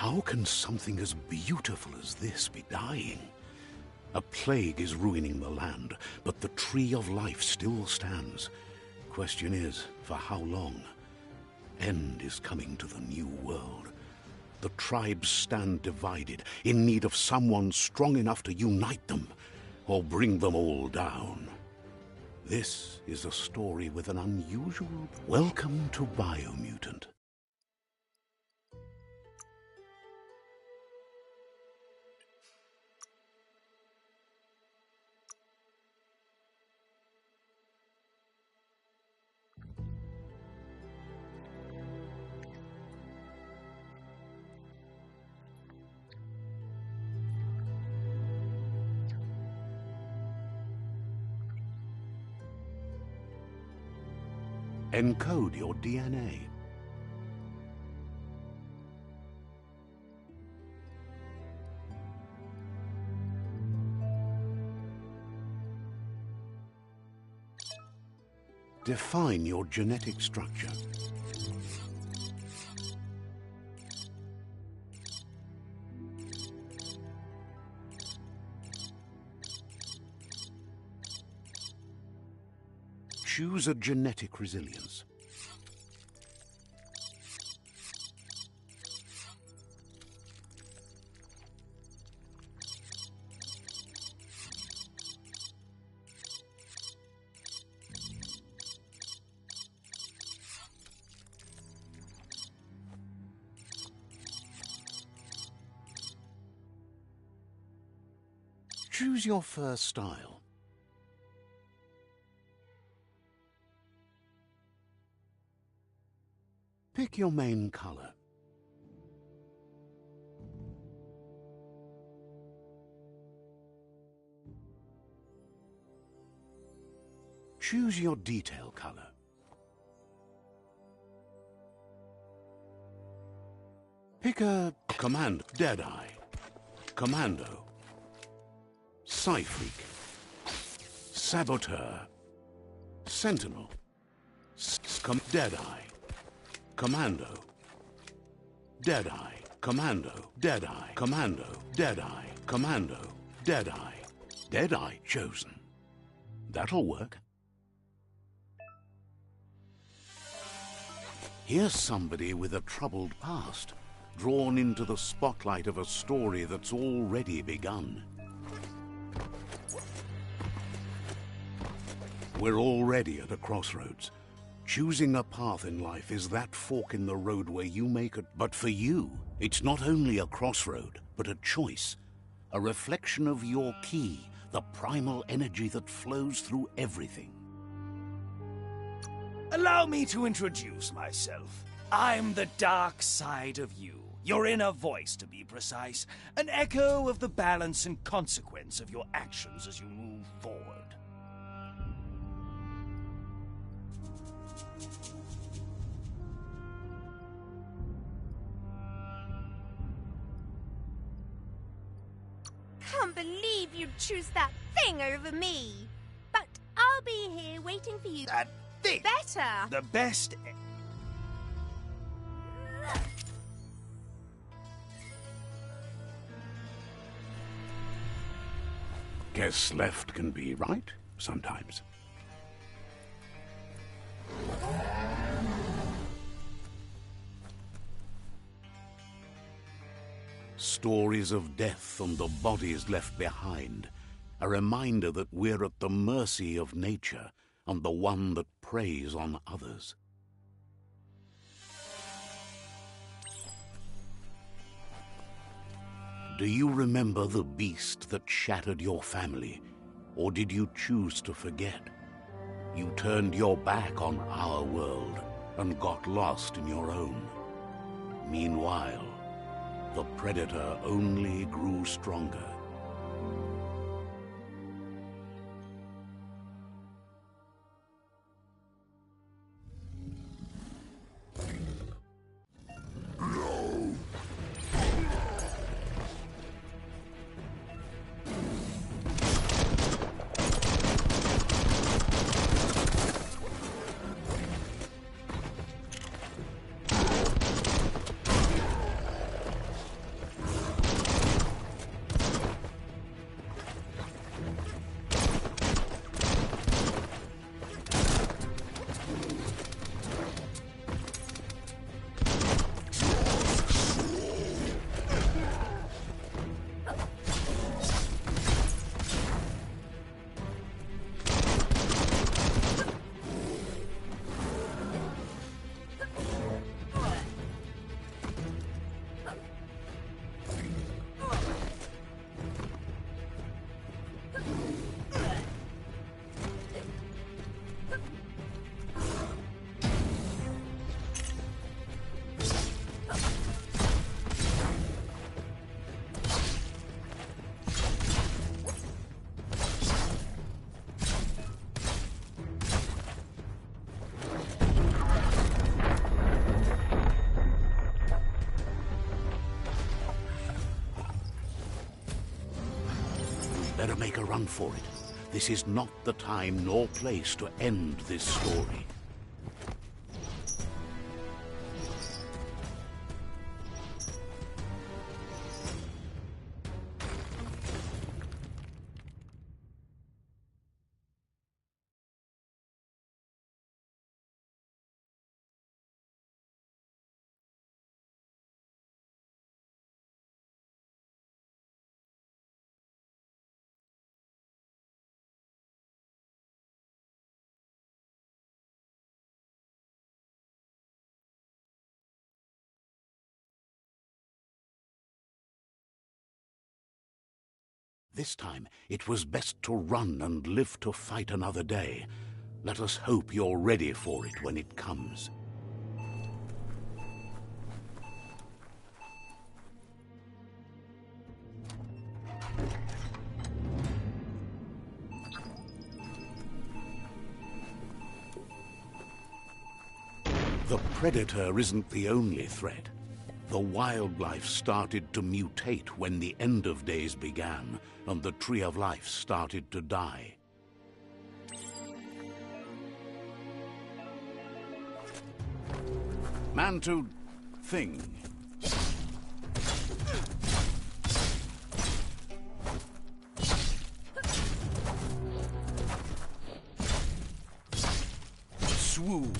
How can something as beautiful as this be dying? A plague is ruining the land, but the tree of life still stands. Question is, for how long? End is coming to the new world. The tribes stand divided, in need of someone strong enough to unite them, or bring them all down. This is a story with an unusual... Welcome to Biomutant. Encode your DNA. Define your genetic structure. Choose a genetic resilience. Choose your first style. Pick your main color. Choose your detail color. Pick a command, Deadeye, Commando, Psyfreak, Saboteur, Sentinel, Deadeye, Commando, Deadeye, Commando, Deadeye, Commando, Deadeye, Commando, Deadeye. Deadeye chosen. That'll work. Here's somebody with a troubled past, drawn into the spotlight of a story that's already begun. We're already at a crossroads. Choosing a path in life is that fork in the road where you make it. But for you, it's not only a crossroad, but a choice. A reflection of your key, the primal energy that flows through everything. Allow me to introduce myself. I'm the dark side of you. Your inner voice, to be precise. An echo of the balance and consequence of your actions as you move forward. Can't believe you'd choose that thing over me. But I'll be here waiting for you. That thing? Better. The best... Guess left can be right, sometimes. Stories of death and the bodies left behind. A reminder that we're at the mercy of nature and the one that preys on others. Do you remember the beast that shattered your family, or did you choose to forget? You turned your back on our world and got lost in your own. Meanwhile, the predator only grew stronger. Better make a run for it. This is not the time nor place to end this story. This time, it was best to run and live to fight another day. Let us hope you're ready for it when it comes. The Predator isn't the only threat. The wildlife started to mutate when the end of days began, and the Tree of Life started to die. Man-to thing. Swoop.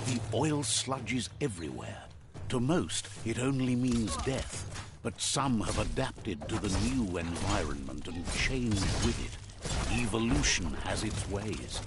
The oil sludges everywhere. To most, it only means death. But some have adapted to the new environment and changed with it. Evolution has its ways.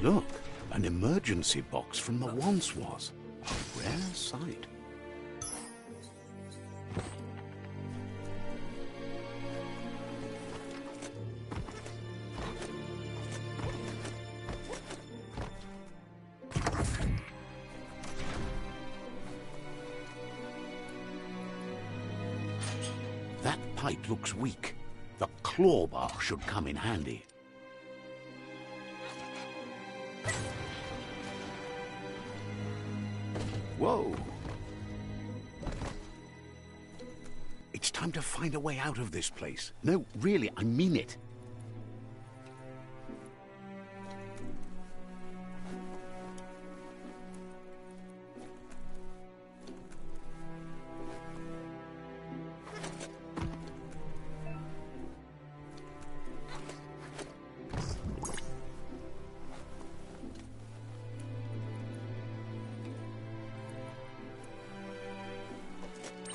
Look, an emergency box from the once was. A rare sight. That pipe looks weak. The claw bar should come in handy. Whoa! It's time to find a way out of this place. No, really, I mean it.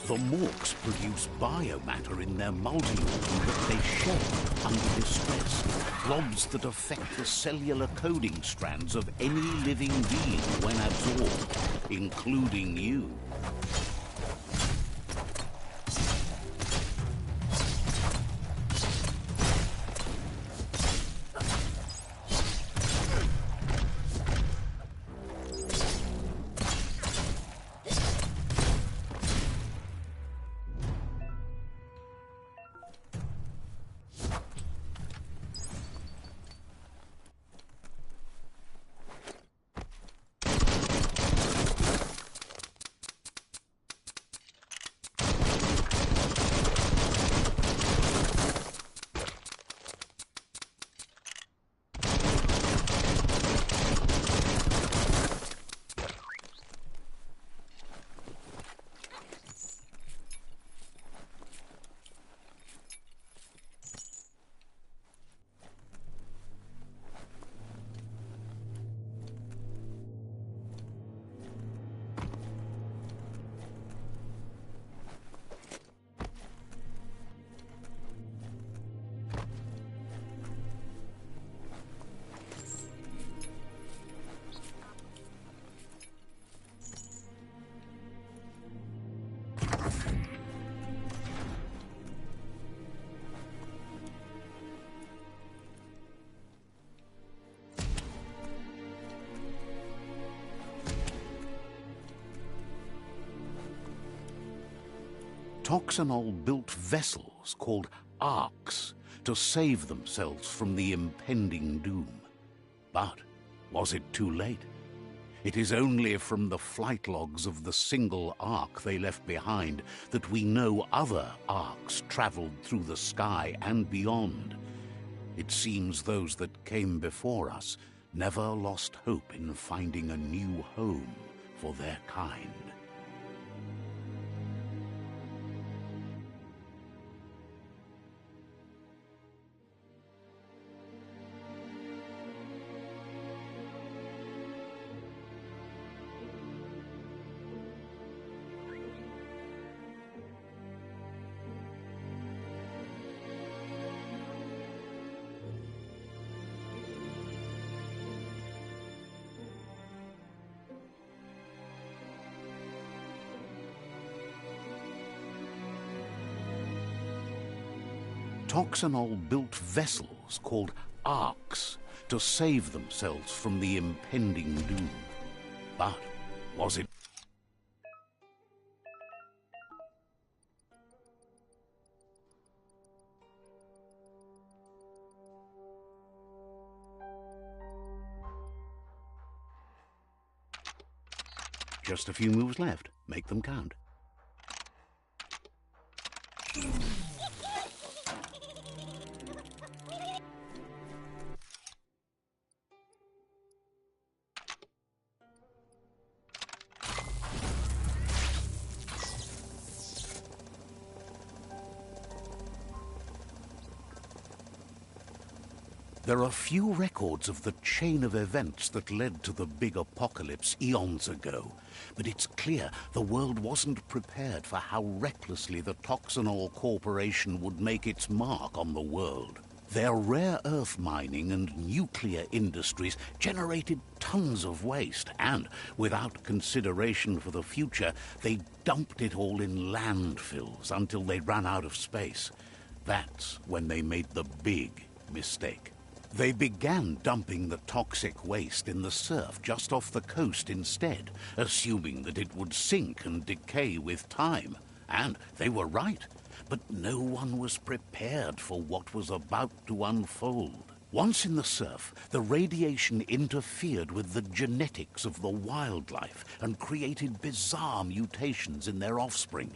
The Morks produce biomatter in their multi-organ that they shed under distress. Blobs that affect the cellular coding strands of any living being when absorbed, including you. Toxanol built vessels called arks to save themselves from the impending doom. But was it too late? It is only from the flight logs of the single ark they left behind that we know other arks traveled through the sky and beyond. It seems those that came before us never lost hope in finding a new home for their kind. Toxanol built vessels called arks to save themselves from the impending doom. But was it? Just a few moves left. Make them count. There are few records of the chain of events that led to the big apocalypse eons ago, but it's clear the world wasn't prepared for how recklessly the Toxanol Corporation would make its mark on the world. Their rare earth mining and nuclear industries generated tons of waste, and without consideration for the future, they dumped it all in landfills until they ran out of space. That's when they made the big mistake. They began dumping the toxic waste in the surf just off the coast instead, assuming that it would sink and decay with time. And they were right. But no one was prepared for what was about to unfold. Once in the surf, the radiation interfered with the genetics of the wildlife and created bizarre mutations in their offspring.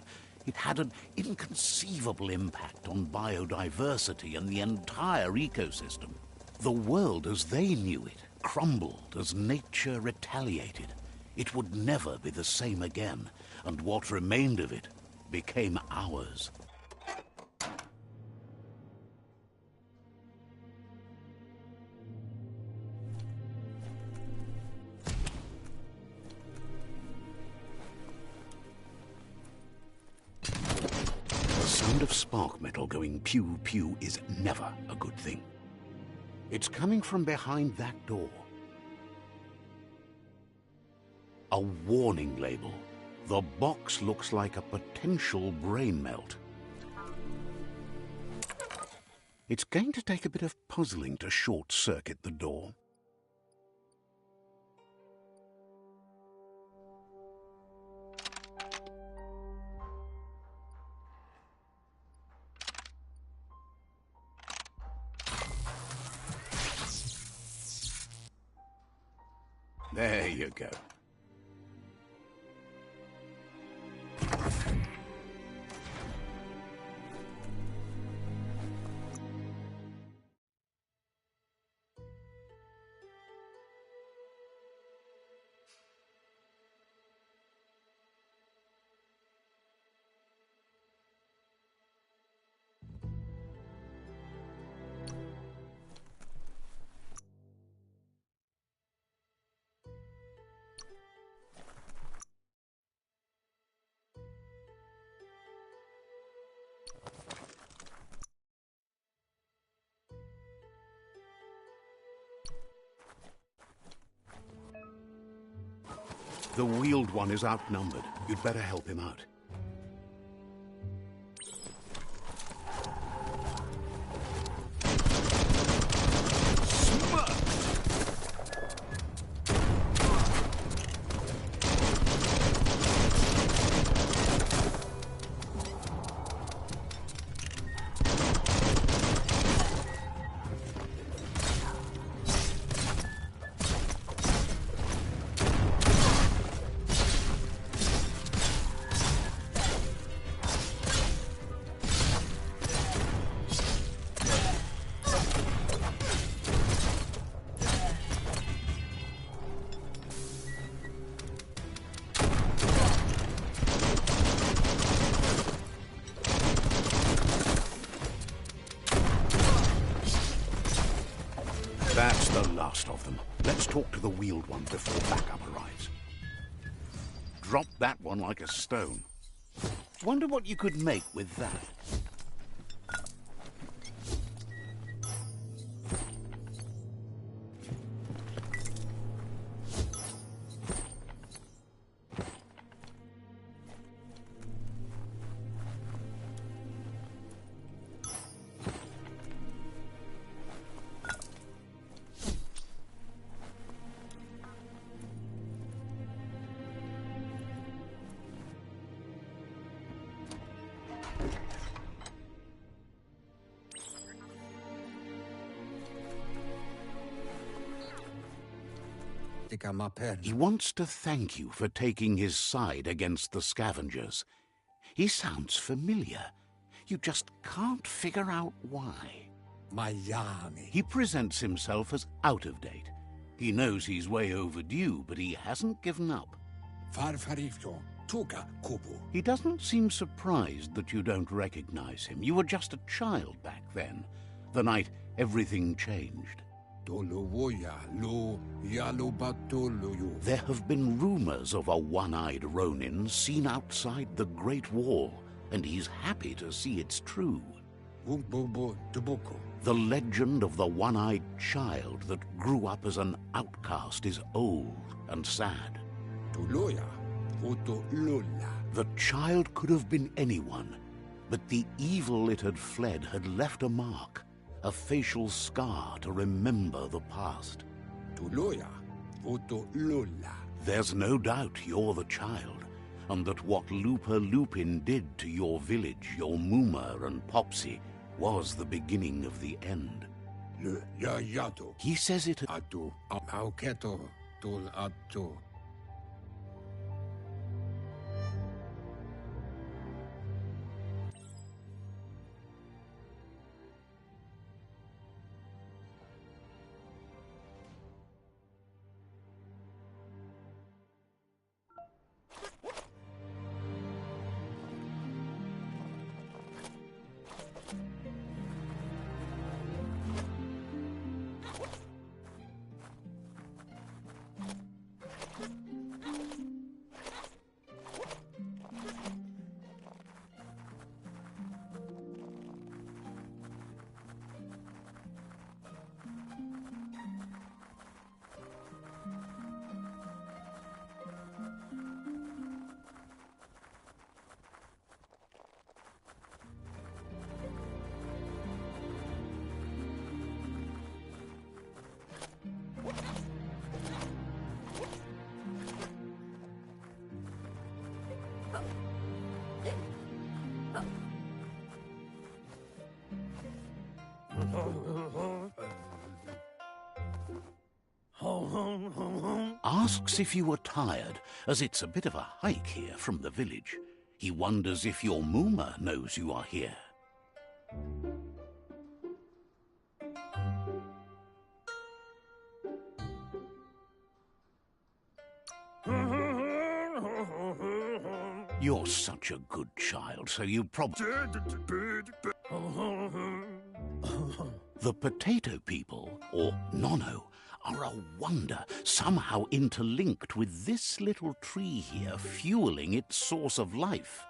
It had an inconceivable impact on biodiversity and the entire ecosystem. The world as they knew it crumbled as nature retaliated. It would never be the same again, and what remained of it became ours. The sound of spark metal going pew-pew is never a good thing. It's coming from behind that door. A warning label. The box looks like a potential brain melt. It's going to take a bit of puzzling to short-circuit the door. There you go. The wheeled one is outnumbered. You'd better help him out. That's the last of them. Let's talk to the wheeled one before backup arrives. Drop that one like a stone. Wonder what you could make with that. He wants to thank you for taking his side against the scavengers. He sounds familiar. You just can't figure out why. He presents himself as out of date. He knows he's way overdue, but he hasn't given up. He doesn't seem surprised that you don't recognize him. You were just a child back then, the night everything changed. There have been rumors of a one-eyed Ronin seen outside the Great Wall, and he's happy to see it's true. The legend of the one-eyed child that grew up as an outcast is old and sad. Tuluya, Lula. The child could have been anyone, but the evil it had fled had left a mark, a facial scar to remember the past. Tuluya, Lula. There's no doubt you're the child, and that what Lupa Lupin did to your village, your Muma and Popsy, was the beginning of the end. Le Yayato. He says it... Atu, Auketo, Tul Atu. Asks if you were tired, as it's a bit of a hike here from the village. He wonders if your Muma knows you are here. You're such a good child, so you probably... The potato people, or Nono, are a wonder, somehow interlinked with this little tree here, fueling its source of life.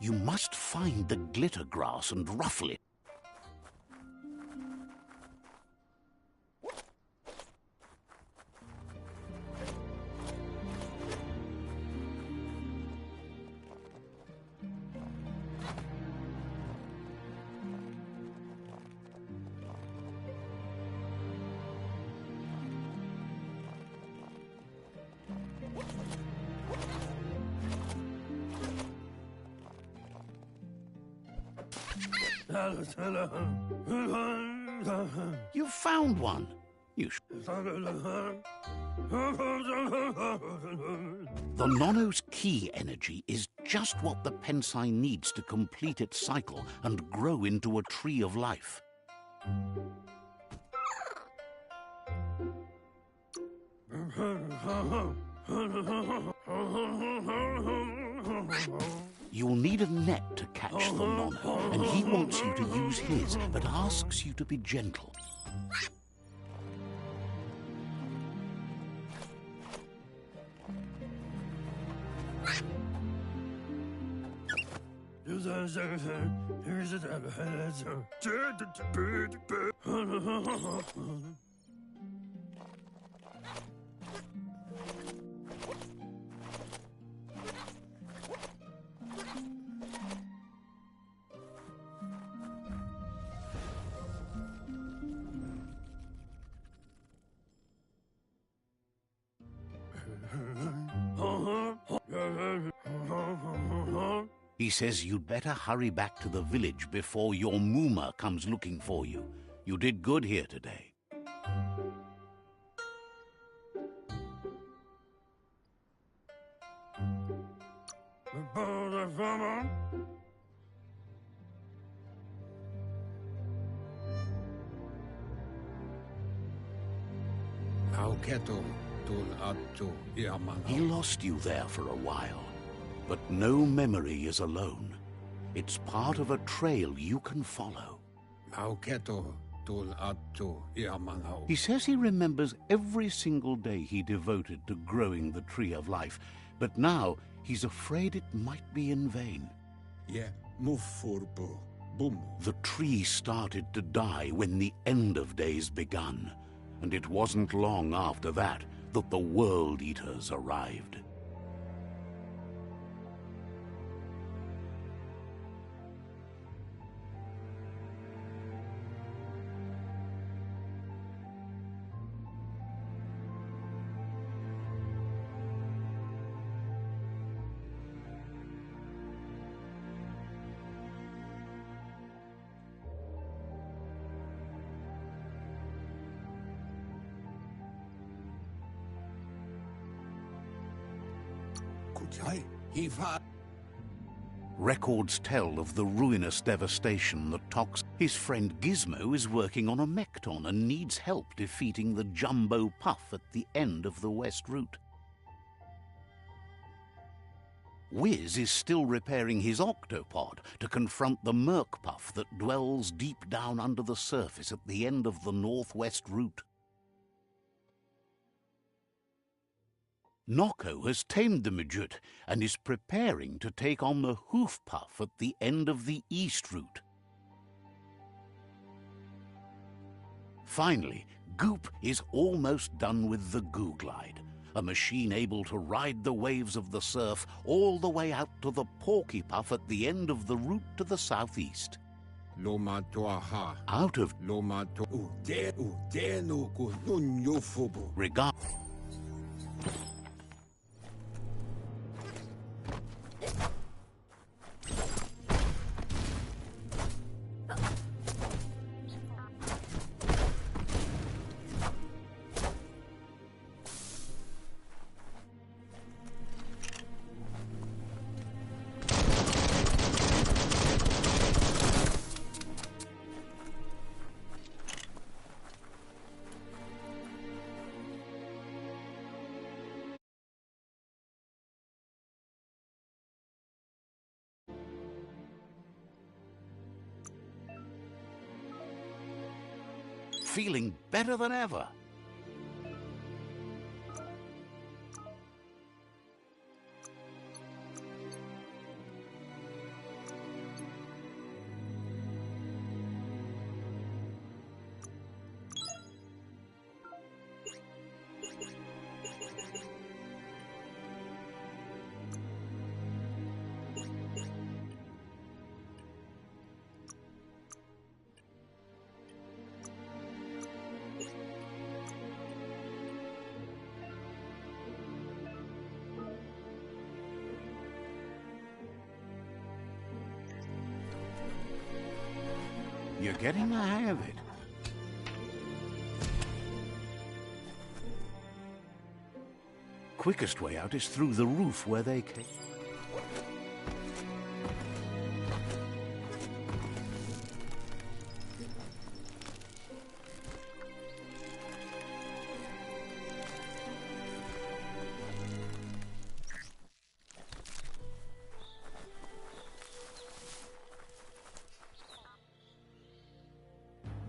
You must find the glitter grass and ruffle it. You found one. The Nono's key energy is just what the Pensai needs to complete its cycle and grow into a tree of life. You'll need a net to catch the Nono, and he wants you to use his, but asks you to be gentle. He says you'd better hurry back to the village before your Muma comes looking for you. You did good here today. Auketo, ato iamanau. He lost you there for a while, but no memory is alone. It's part of a trail you can follow. Mauketo tul ato iamanau. He says he remembers every single day he devoted to growing the Tree of Life, but now he's afraid it might be in vain. Ye mufurbo bum. The tree started to die when the end of days begun, and it wasn't long after that the World Eaters arrived. Kujai hiva. Records tell of the ruinous devastation that Tox. His friend Gizmo is working on a Mekton and needs help defeating the Jumbo Puff at the end of the West Route. Wiz is still repairing his octopod to confront the Merc Puff that dwells deep down under the surface at the end of the Northwest Route. Noko has tamed the Midget and is preparing to take on the Hoof Puff at the end of the East Route. Finally, Goop is almost done with the Goo Glide, a machine able to ride the waves of the surf all the way out to the Porky Puff at the end of the route to the southeast. Loma toaha. Out of Loma to ude no ku nunyofubu. regard. Feeling better than ever. You're getting the hang of it. Quickest way out is through the roof where they came.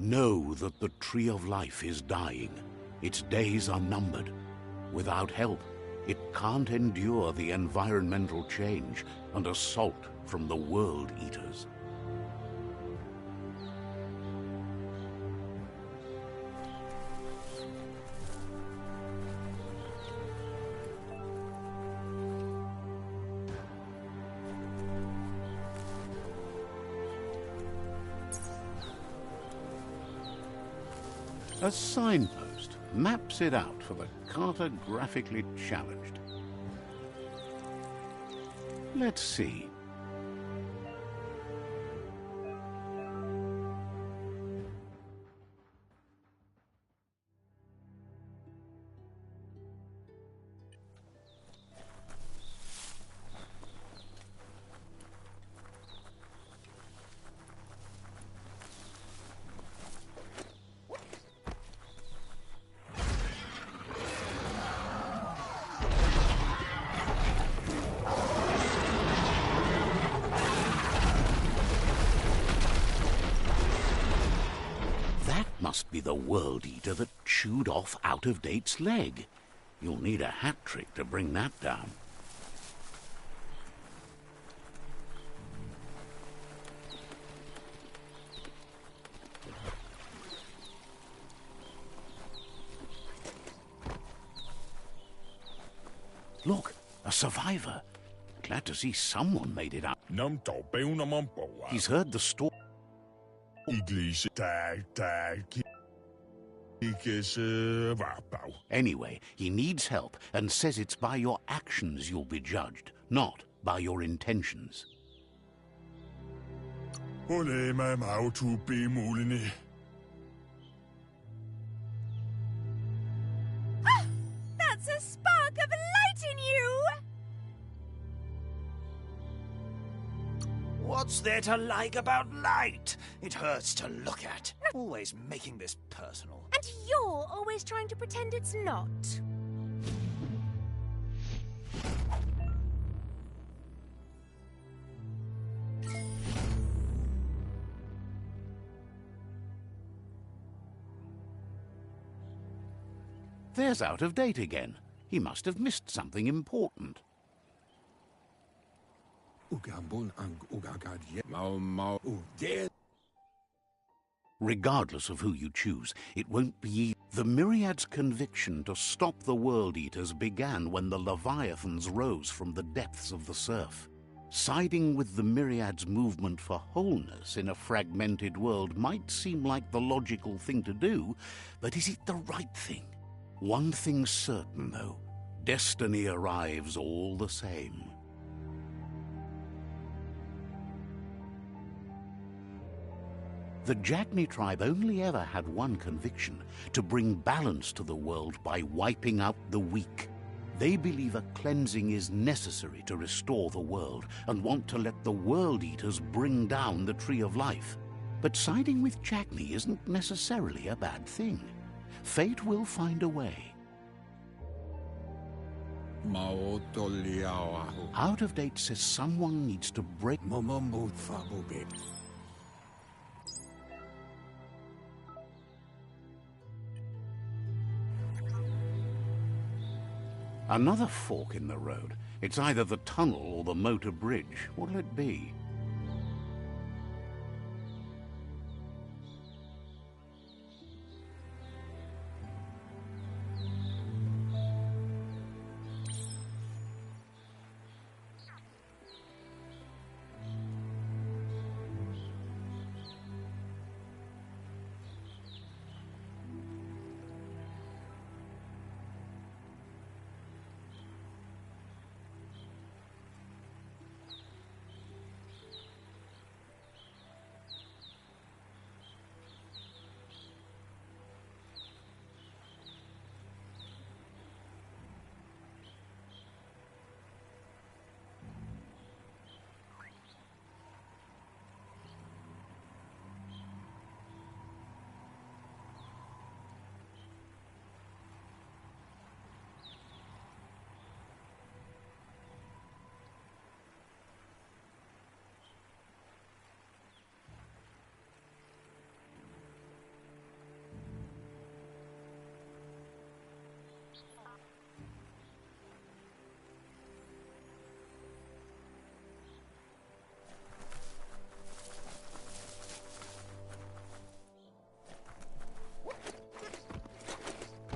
Know that the Tree of Life is dying. Its days are numbered. Without help, it can't endure the environmental change and assault from the World Eaters. A signpost maps it out for the cartographically challenged. Let's see. must be the World Eater that chewed off Out-of-Date's leg. You'll need a hat trick to bring that down. Look, a survivor. Glad to see someone made it out. He's heard the story. Anyway, he needs help and says it's by your actions you'll be judged, not by your intentions. That's a spark of light in you! What's there to like about light? It hurts to look at. Always making this personal. And you're always trying to pretend it's not. There's Out-of-Date again. He must have missed something important. Regardless of who you choose, it won't be easy. The Myriad's conviction to stop the World Eaters began when the Leviathans rose from the depths of the surf. Siding with the Myriad's movement for wholeness in a fragmented world might seem like the logical thing to do, but is it the right thing? One thing's certain, though. Destiny arrives all the same. The Jagni tribe only ever had one conviction: to bring balance to the world by wiping out the weak. They believe a cleansing is necessary to restore the world and want to let the World Eaters bring down the Tree of Life. But siding with Jagni isn't necessarily a bad thing. Fate will find a way. Out-of-Date says someone needs to break... Another fork in the road. It's either the tunnel or the motor bridge. What'll it be?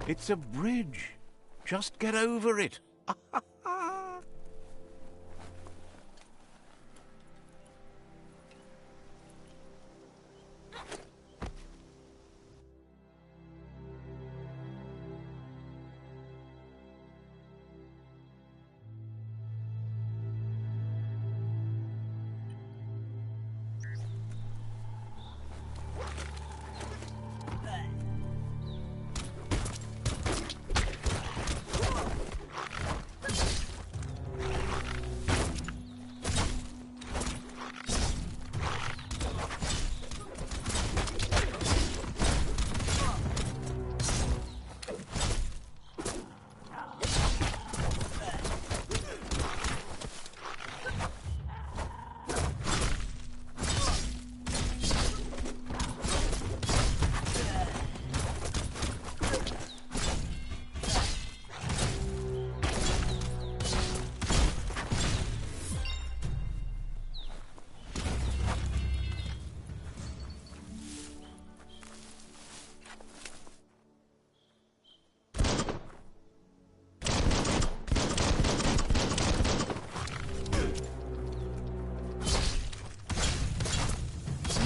It's a bridge. Just get over it.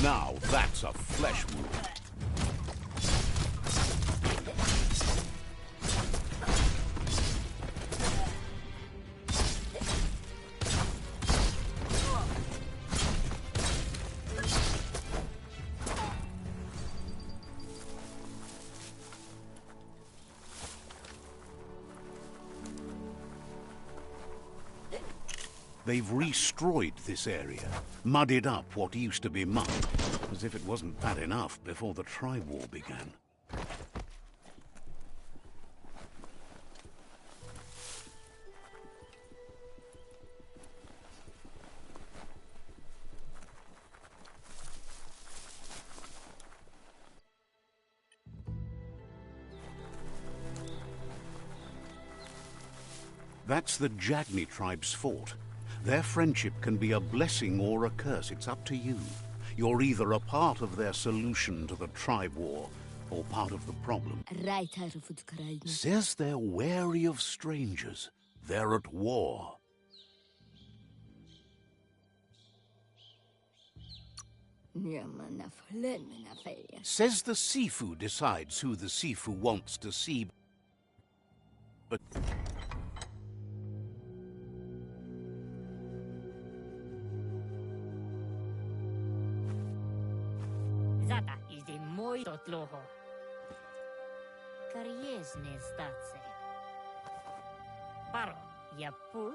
Now that's a flesh wound. They've destroyed this area, muddied up what used to be mud, as if it wasn't bad enough before the tri-war began. That's the Jagni tribe's fort. Their friendship can be a blessing or a curse. It's up to you. You're either a part of their solution to the tribe war or part of the problem. Says they're wary of strangers. They're at war. Says the Sifu decides who the Sifu wants to see. But Zata is the moi totloho. Kariesne statse. Paro, yaput.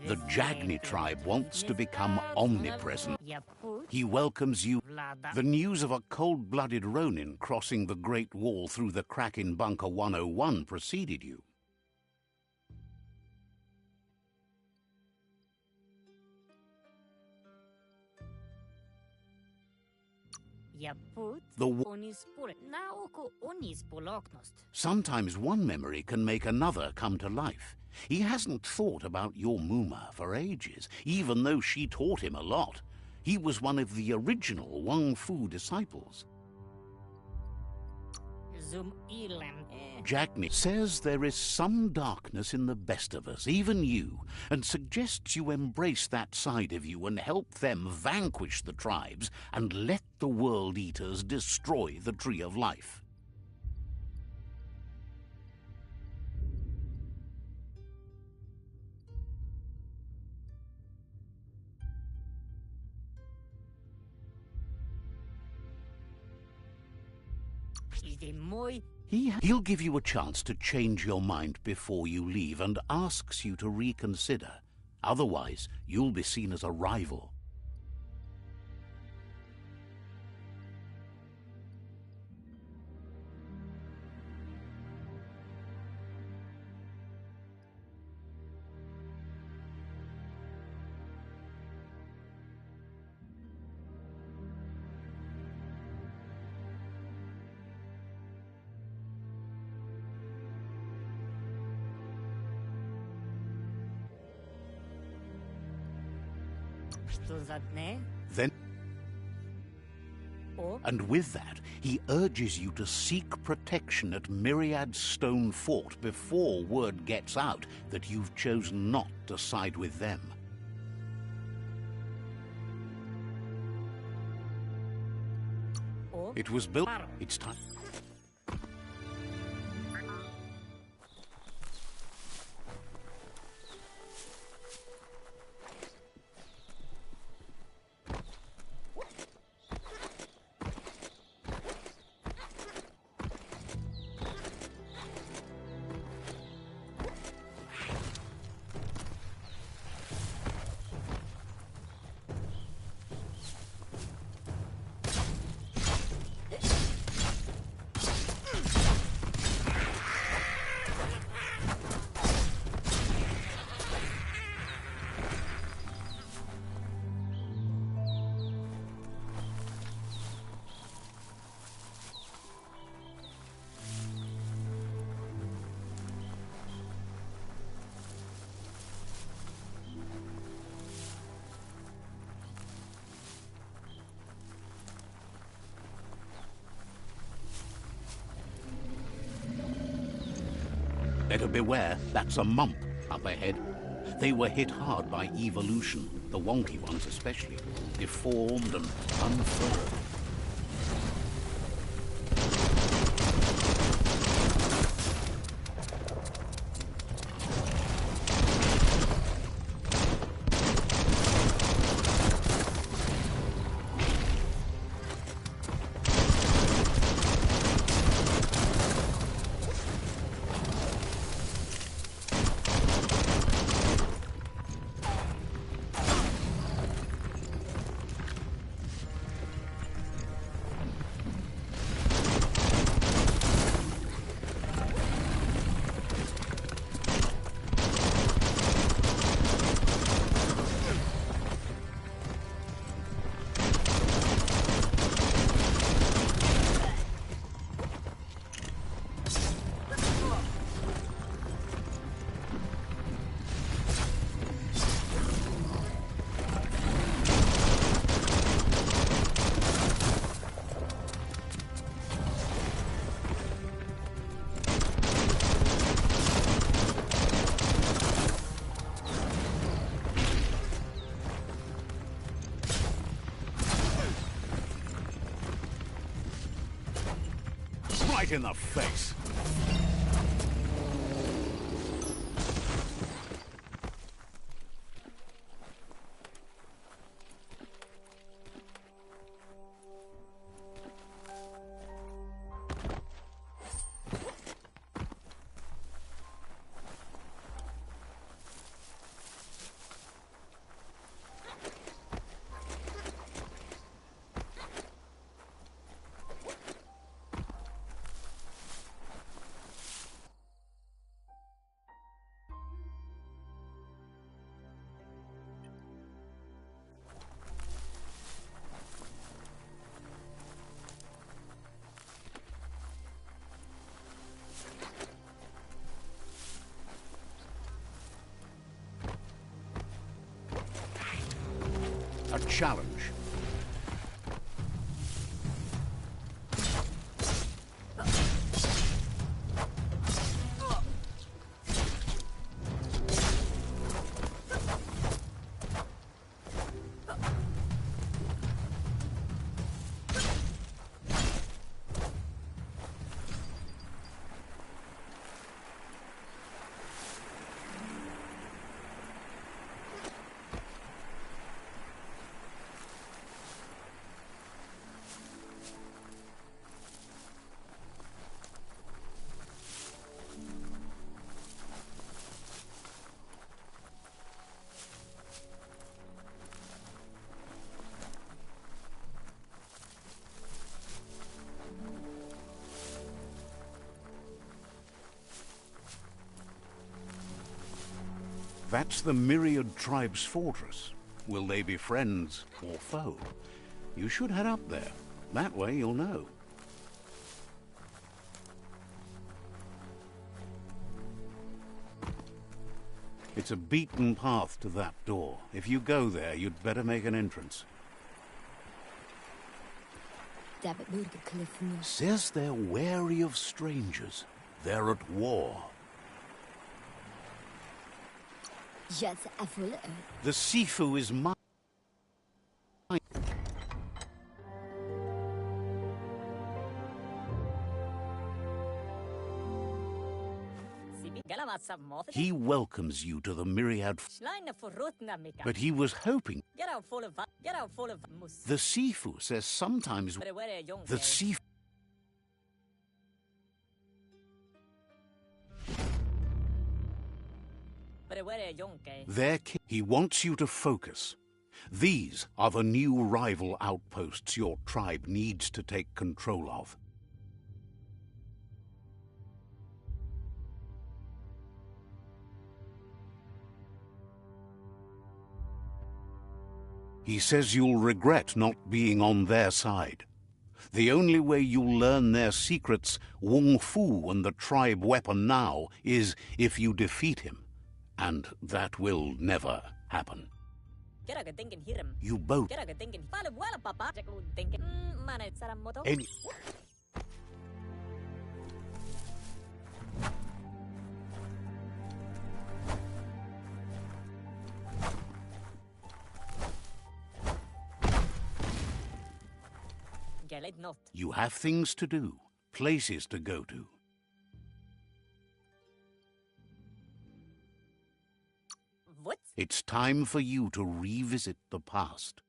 The Jagni tribe wants to become omnipresent. He welcomes you. The news of a cold-blooded Ronin crossing the Great Wall through the crack in Bunker 101 preceded you. Sometimes one memory can make another come to life. He hasn't thought about your Muma for ages, even though she taught him a lot. He was one of the original Wang Fu disciples. Jagni says there is some darkness in the best of us, even you, and suggests you embrace that side of you and help them vanquish the tribes and let the World Eaters destroy the Tree of Life. He'll give you a chance to change your mind before you leave and asks you to reconsider. Otherwise, you'll be seen as a rival. Then, and with that, he urges you to seek protection at Myriad Stone Fort before word gets out that you've chosen not to side with them. It was built. It's time. Better beware, that's a mump up ahead. They were hit hard by evolution, the wonky ones especially, deformed and unfurled. Right in the face. A challenge. That's the Myriad Tribe's fortress. Will they be friends or foe? You should head up there. That way you'll know. It's a beaten path to that door. If you go there, you'd better make an entrance. Says they're wary of strangers. They're at war. The Sifu is mine. He welcomes you to the Myriad, but he was hoping. The Sifu says sometimes the Sifu. He wants you to focus. These are the new rival outposts your tribe needs to take control of. He says you'll regret not being on their side. The only way you'll learn their secrets, Wung Fu and the tribe weapon now, is if you defeat him. And that will never happen. You both. Any... Gellet not. You have things to do, places to go to. What? It's time for you to revisit the past.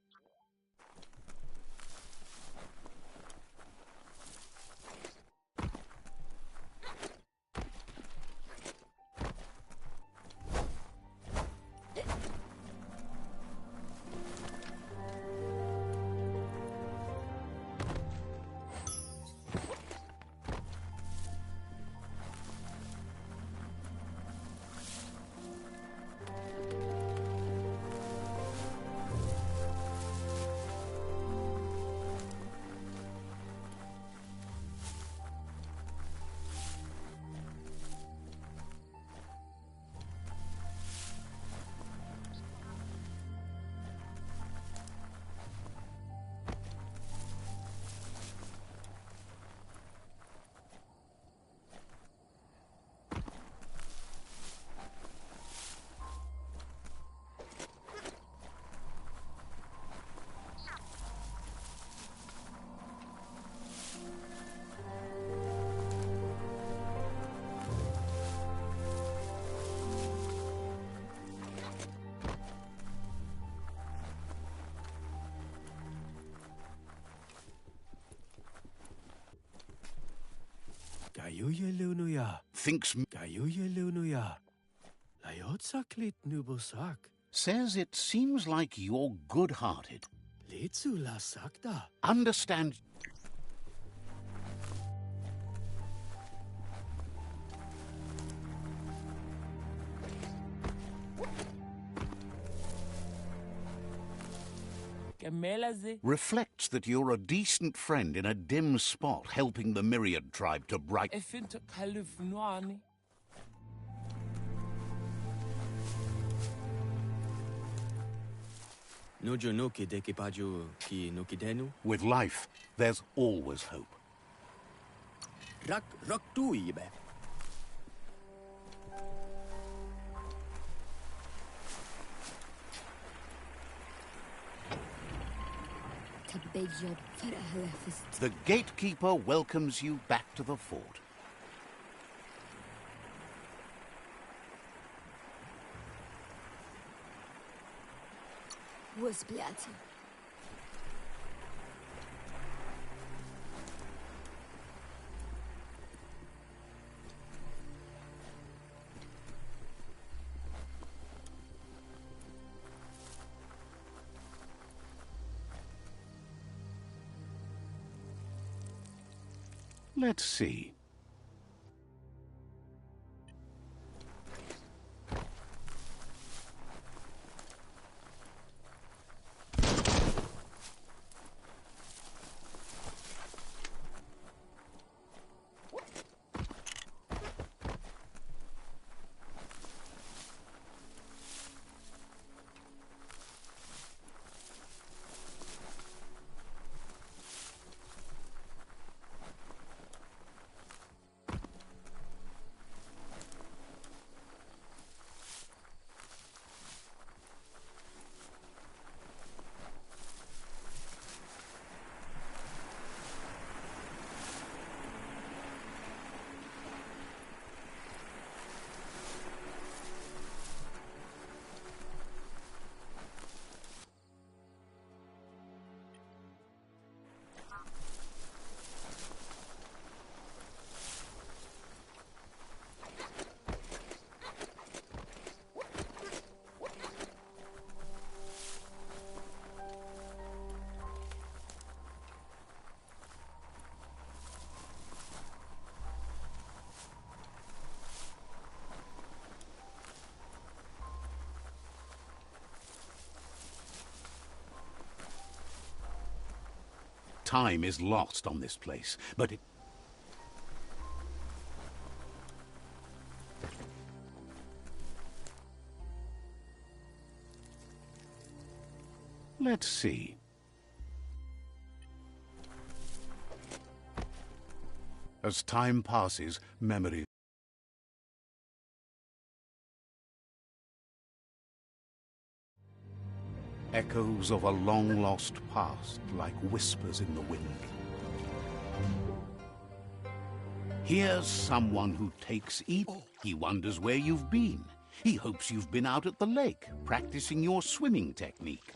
Gayuya lunuya. Thinks Gayuya lunuya. Layotsak lit nubosak. says it seems like you're good-hearted. Litsu la sakda. Understand. Reflects that you're a decent friend in a dim spot helping the Myriad tribe to bright. Nojo no kideki paju ki no kidenu. With life, there's always hope. Rak tu ibe. The gatekeeper welcomes you back to the fort. Let's see. Time is lost on this place, but it... Let's see. As time passes, memory... Echoes of a long-lost past, like whispers in the wind. Here's someone who takes eat. He wonders where you've been. He hopes you've been out at the lake, practicing your swimming technique.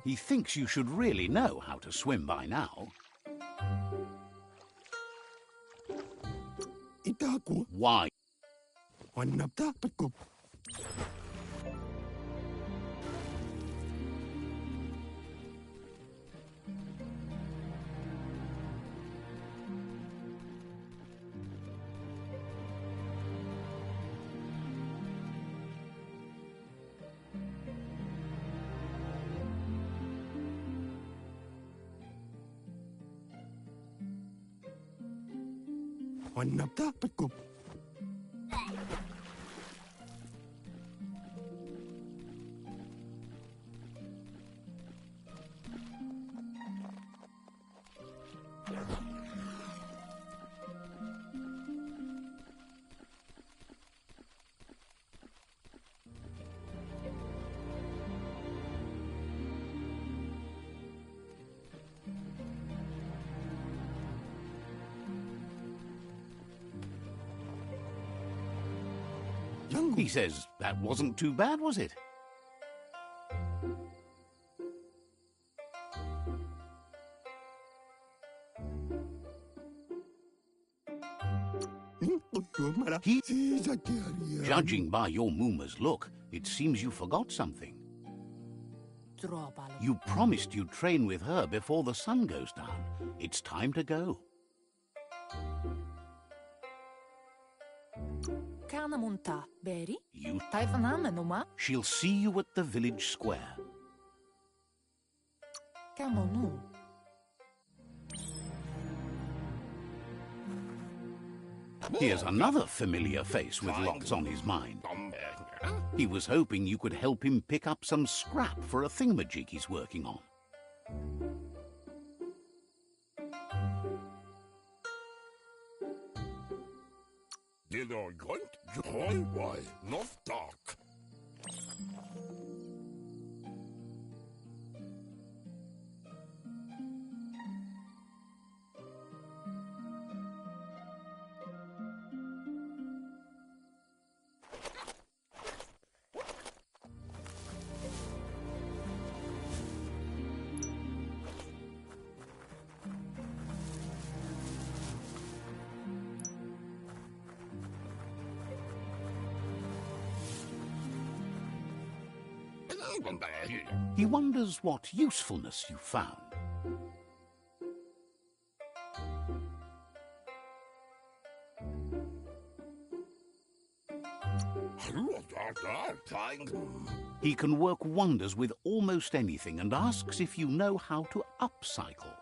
He thinks you should really know how to swim by now. Why? He says that wasn't too bad, was it? Judging by your Mooma's look, it seems you forgot something. You promised you'd train with her before the sun goes down. It's time to go. She'll see you at the village square. Here's another familiar face with lots on his mind. He was hoping you could help him pick up some scrap for a thingamajig he's working on. He wonders what usefulness you found. He can work wonders with almost anything and asks if you know how to upcycle.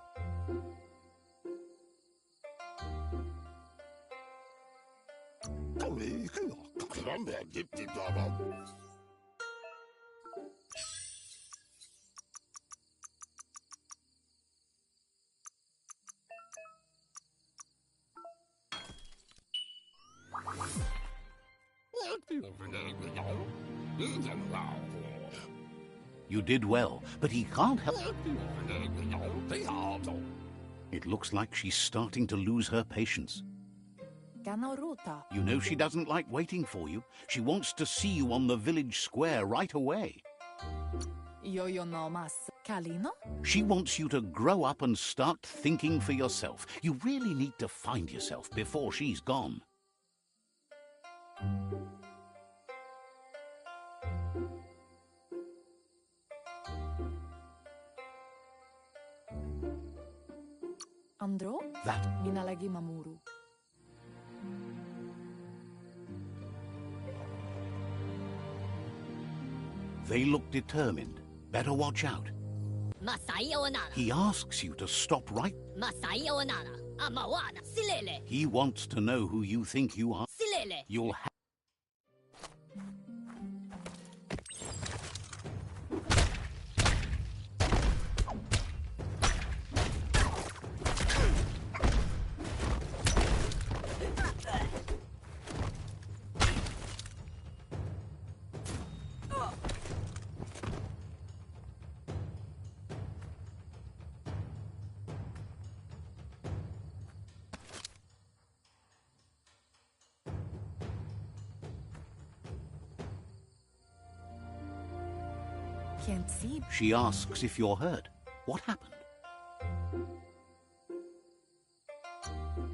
You did well, but he can't help. It looks like she's starting to lose her patience. You know she doesn't like waiting for you. She wants to see you on the village square right away. She wants you to grow up and start thinking for yourself. You really need to find yourself before she's gone. Andro? That. Minalagi mamuru. They look determined. Better watch out. He asks you to stop right. He wants to know who you think you are. You'll have. Can't see. She asks if you're hurt. What happened?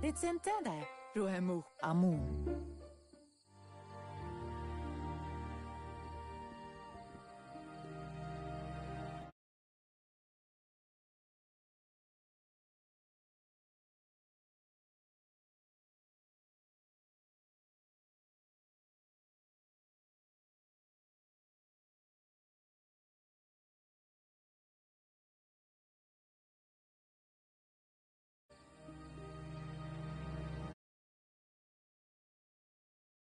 It's intended. Ruhemu Amun.